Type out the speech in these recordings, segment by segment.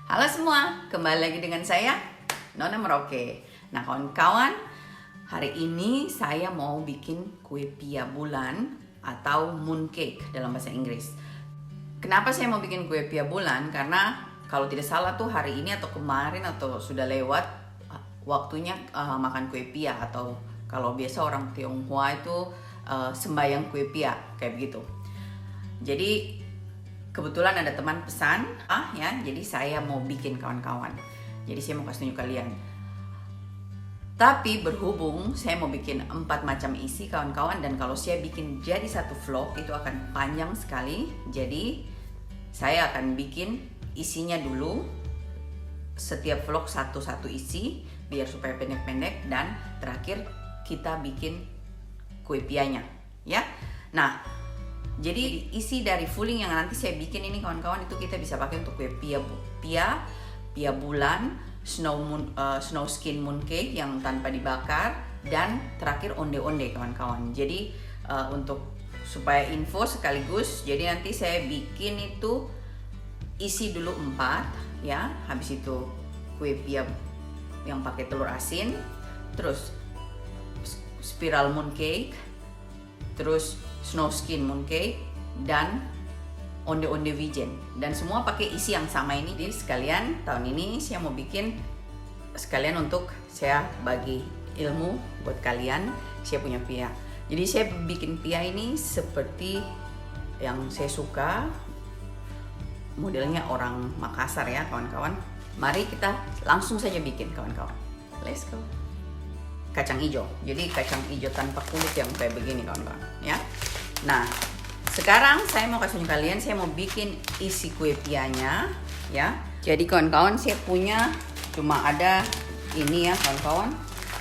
Halo semua, kembali lagi dengan saya, Nona Merauke. Nah kawan-kawan, hari ini saya mau bikin kue pia bulan atau mooncake dalam bahasa Inggris. Kenapa saya mau bikin kue pia bulan? Karena kalau tidak salah tuh hari ini atau kemarin atau sudah lewat waktunya makan kue pia, atau kalau biasa orang Tionghoa itu sembayang kue pia kayak begitu. Jadi kebetulan ada teman pesan, ya, jadi saya mau bikin kawan-kawan. Jadi saya mau kasih tunjuk kalian. Tapi berhubung saya mau bikin 4 macam isi kawan-kawan, dan kalau saya bikin jadi satu vlog itu akan panjang sekali. Jadi saya akan bikin isinya dulu, setiap vlog satu-satu isi biar supaya pendek-pendek, dan terakhir kita bikin kue pianya, ya. Nah, jadi isi dari filling yang nanti saya bikin ini kawan-kawan itu kita bisa pakai untuk kue pia bulan, snow skin mooncake yang tanpa dibakar, dan terakhir onde-onde kawan-kawan. Jadi untuk supaya info sekaligus, jadi nanti saya bikin itu isi dulu 4 ya, habis itu kue pia yang pakai telur asin, terus spiral mooncake, terus snow skin mooncake, dan onde-onde wijen, dan semua pakai isi yang sama ini. Jadi sekalian tahun ini saya mau bikin sekalian untuk saya bagi ilmu buat kalian. Saya punya pia, jadi saya bikin pia ini seperti yang saya suka, modelnya orang Makassar ya kawan-kawan. Mari kita langsung saja bikin kawan-kawan, let's go. Kacang hijau, jadi kacang hijau tanpa kulit yang kayak begini kawan-kawan ya. Nah sekarang saya mau kasih kalian, saya mau bikin isi kue pianya ya. Jadi kawan-kawan saya punya cuma ada ini ya kawan-kawan,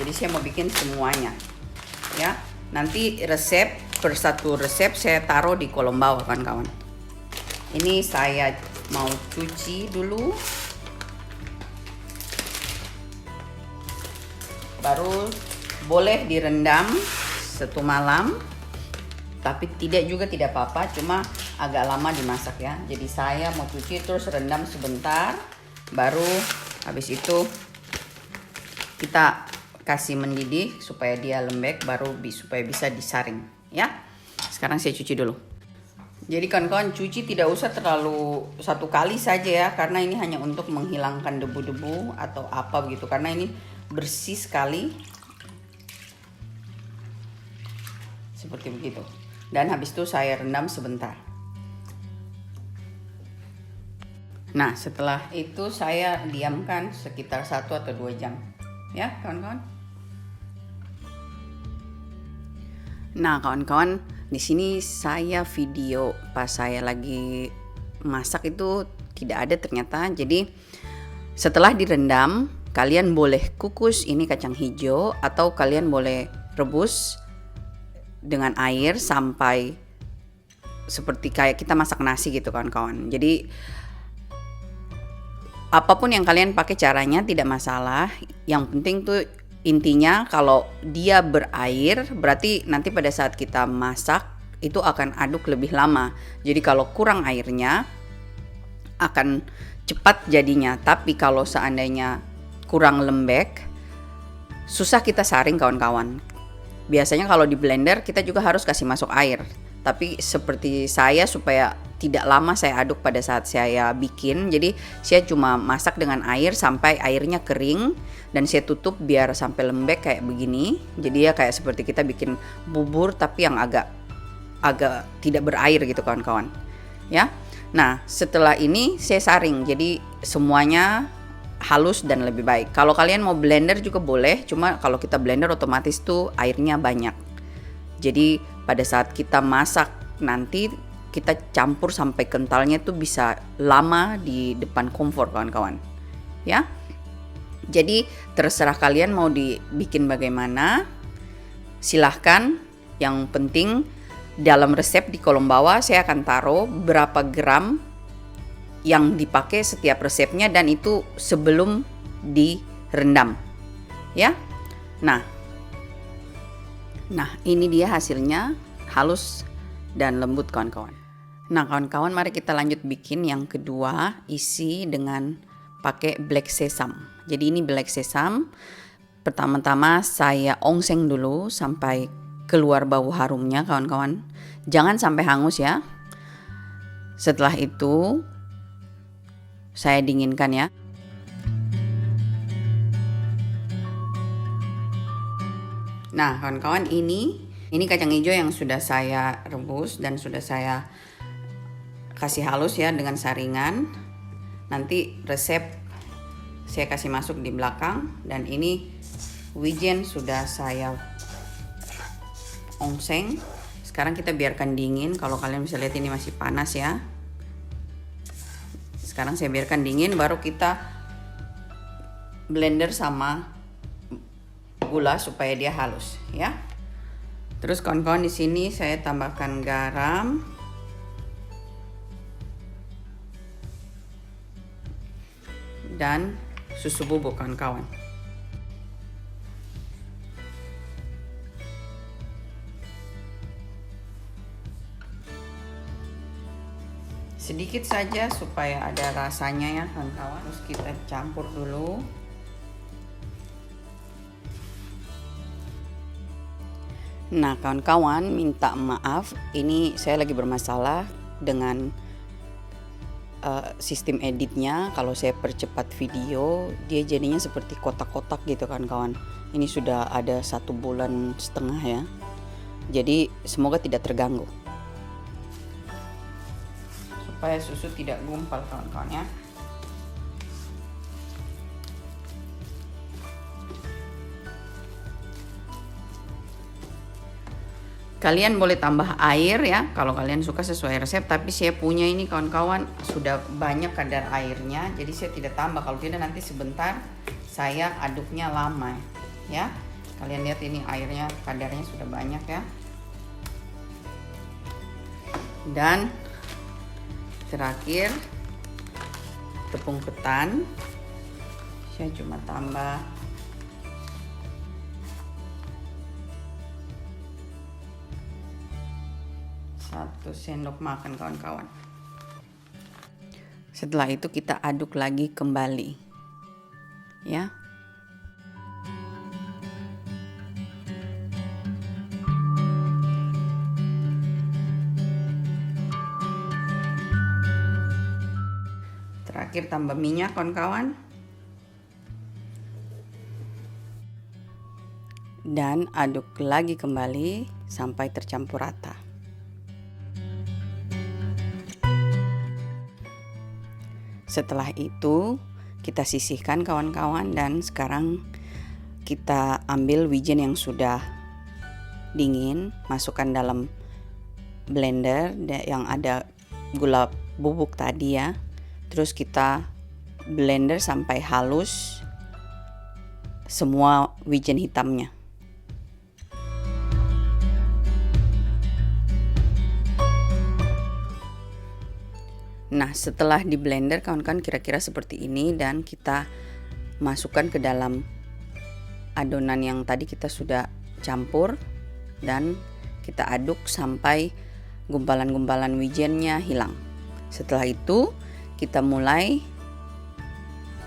jadi saya mau bikin semuanya ya. Nanti resep per satu resep saya taruh di kolom bawah kawan-kawan. Ini saya mau cuci dulu, baru boleh direndam 1 malam, tapi tidak apa-apa, cuma agak lama dimasak ya. Jadi saya mau cuci terus rendam sebentar, baru habis itu kita kasih mendidih supaya dia lembek, baru supaya bisa disaring ya. Sekarang saya cuci dulu. Jadi kawan-kawan, cuci tidak usah terlalu 1 kali saja ya, karena ini hanya untuk menghilangkan debu-debu atau apa begitu, karena ini bersih sekali seperti begitu. Dan habis itu saya rendam sebentar. Nah setelah itu saya diamkan sekitar 1 atau 2 jam ya kawan-kawan. Nah kawan-kawan, di sini saya video pas saya lagi masak itu tidak ada ternyata. Jadi setelah direndam, kalian boleh kukus ini kacang hijau, atau kalian boleh rebus dengan air sampai seperti kayak kita masak nasi gitu kawan-kawan. Jadi apapun yang kalian pakai caranya tidak masalah. Yang penting tuh intinya kalau dia berair berarti nanti pada saat kita masak itu akan aduk lebih lama. Jadi kalau kurang airnya akan cepat jadinya. Tapi kalau seandainya kurang lembek, susah kita saring kawan-kawan. Biasanya kalau di blender kita juga harus kasih masuk air. Tapi seperti saya, supaya tidak lama saya aduk pada saat saya bikin, jadi saya cuma masak dengan air sampai airnya kering, dan saya tutup biar sampai lembek kayak begini. Jadi ya kayak seperti kita bikin bubur tapi yang agak tidak berair gitu kawan-kawan ya. Nah setelah ini saya saring, jadi semuanya halus dan lebih baik. Kalau kalian mau blender juga boleh, cuma kalau kita blender otomatis tuh airnya banyak. Jadi pada saat kita masak nanti kita campur sampai kentalnya tuh bisa lama di depan kompor kawan-kawan ya. Jadi terserah kalian mau dibikin bagaimana, silahkan. Yang penting dalam resep di kolom bawah saya akan taruh berapa gram yang dipakai setiap resepnya, dan itu sebelum direndam ya. Nah ini dia hasilnya, halus dan lembut kawan-kawan. Nah kawan-kawan, mari kita lanjut bikin yang kedua, isi dengan pakai black sesame. Jadi ini black sesame. Pertama-tama saya ongseng dulu sampai keluar bau harumnya kawan-kawan. Jangan sampai hangus ya. Setelah itu saya dinginkan ya. Nah kawan-kawan, ini kacang hijau yang sudah saya rebus dan sudah saya kasih halus ya dengan saringan. Nanti resep saya kasih masuk di belakang. Dan ini wijen sudah saya ongseng. Sekarang kita biarkan dingin. Kalau kalian bisa lihat ini masih panas ya. Sekarang saya biarkan dingin, baru kita blender sama gula supaya dia halus ya. Terus kawan-kawan, di sini saya tambahkan garam. Dan susu bubuk kawan-kawan. Sedikit saja supaya ada rasanya ya kawan-kawan. Terus kita campur dulu. Nah kawan-kawan, minta maaf, ini saya lagi bermasalah dengan sistem editnya. Kalau saya percepat video, dia jadinya seperti kotak-kotak gitu kan kawan. Ini sudah ada 1,5 bulan ya. Jadi semoga tidak terganggu. Supaya susu tidak gumpal kawan-kawan ya. Kalian boleh tambah air ya kalau kalian suka sesuai resep, tapi saya punya ini kawan-kawan sudah banyak kadar airnya, jadi saya tidak tambah. Kalau tidak nanti sebentar saya aduknya lama ya. Kalian lihat ini airnya, kadarnya sudah banyak ya. Dan terakhir tepung ketan, saya cuma tambah 1 sendok makan kawan-kawan. Setelah itu kita aduk lagi kembali ya. Terakhir tambah minyak kawan-kawan. Dan aduk lagi kembali sampai tercampur rata. Setelah itu kita sisihkan kawan-kawan, dan sekarang kita ambil wijen yang sudah dingin, masukkan dalam blender yang ada gula bubuk tadi ya. Terus kita blender sampai halus semua wijen hitamnya. Nah setelah di blender kawan-kawan kira-kira seperti ini, dan kita masukkan ke dalam adonan yang tadi kita sudah campur, dan kita aduk sampai gumpalan-gumpalan wijennya hilang. Setelah itu kita mulai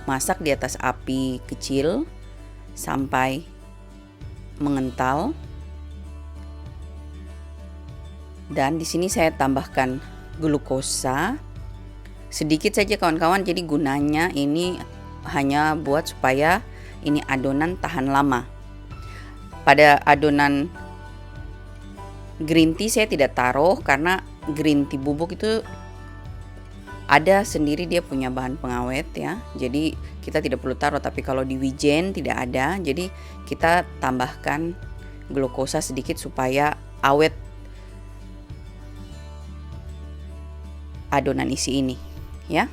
masak di atas api kecil sampai mengental. Dan di sini saya tambahkan glukosa sedikit saja kawan-kawan. Jadi gunanya ini hanya buat supaya ini adonan tahan lama. Pada adonan green tea saya tidak taruh karena green tea bubuk itu ada sendiri, dia punya bahan pengawet ya. Jadi kita tidak perlu taruh, tapi kalau di wijen tidak ada. Jadi kita tambahkan glukosa sedikit supaya awet adonan isi ini ya.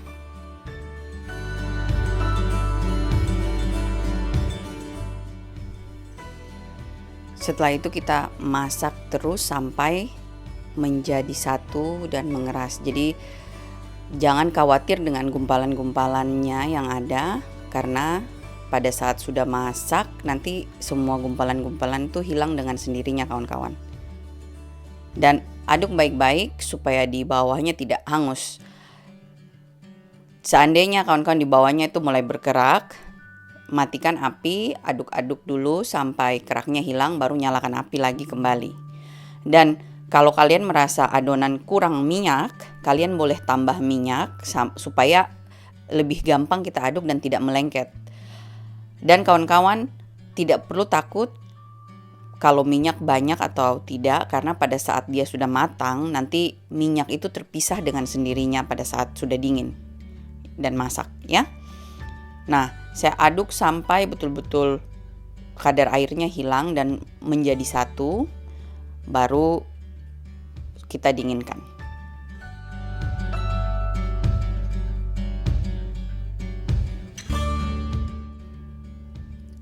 Setelah itu kita masak terus sampai menjadi satu dan mengeras. Jadi jangan khawatir dengan gumpalan-gumpalannya yang ada, karena pada saat sudah masak nanti semua gumpalan-gumpalan itu hilang dengan sendirinya kawan-kawan. Dan aduk baik-baik supaya di bawahnya tidak hangus. Seandainya kawan-kawan di bawahnya itu mulai berkerak, matikan api, aduk-aduk dulu sampai keraknya hilang, baru nyalakan api lagi kembali. Dan kalau kalian merasa adonan kurang minyak, kalian boleh tambah minyak supaya lebih gampang kita aduk dan tidak melengket. Dan kawan-kawan tidak perlu takut kalau minyak banyak atau tidak, karena pada saat dia sudah matang, nanti minyak itu terpisah dengan sendirinya pada saat sudah dingin dan masak ya. Nah, saya aduk sampai betul-betul kadar airnya hilang dan menjadi satu, baru kita dinginkan.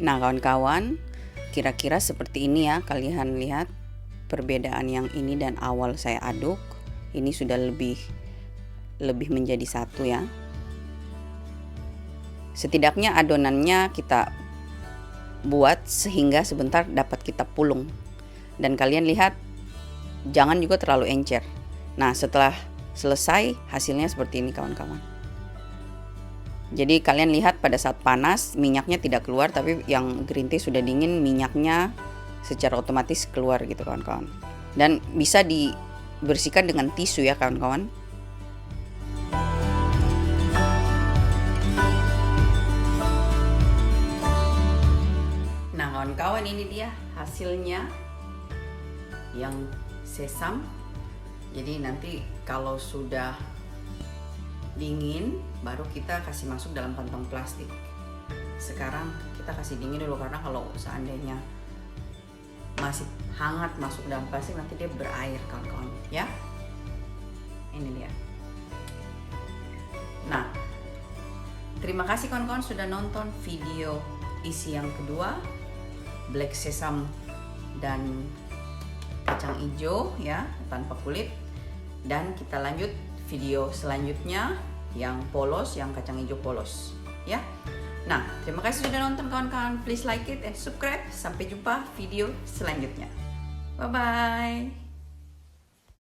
Nah, kawan-kawan, kira-kira seperti ini ya, kalian lihat perbedaan yang ini dan awal saya aduk, ini sudah lebih menjadi satu ya. Setidaknya adonannya kita buat sehingga sebentar dapat kita pulung. Dan kalian lihat, jangan juga terlalu encer. Nah, setelah selesai hasilnya seperti ini kawan-kawan. Jadi kalian lihat pada saat panas minyaknya tidak keluar, tapi yang green tea sudah dingin minyaknya secara otomatis keluar gitu kawan-kawan. Dan bisa dibersihkan dengan tisu ya kawan-kawan. Nah kawan-kawan, ini dia hasilnya yang sesam. Jadi nanti kalau sudah dingin baru kita kasih masuk dalam kantong plastik. Sekarang kita kasih dingin dulu, karena kalau seandainya masih hangat masuk dalam plastik nanti dia berair kawan-kawan ya. Ini dia. Nah, terima kasih kawan-kawan sudah nonton video isi yang kedua, black sesame dan kacang hijau ya tanpa kulit. Dan kita lanjut video selanjutnya yang polos, yang kacang hijau polos ya. Nah, terima kasih sudah nonton kawan-kawan. Please like it and subscribe. Sampai jumpa video selanjutnya. Bye bye.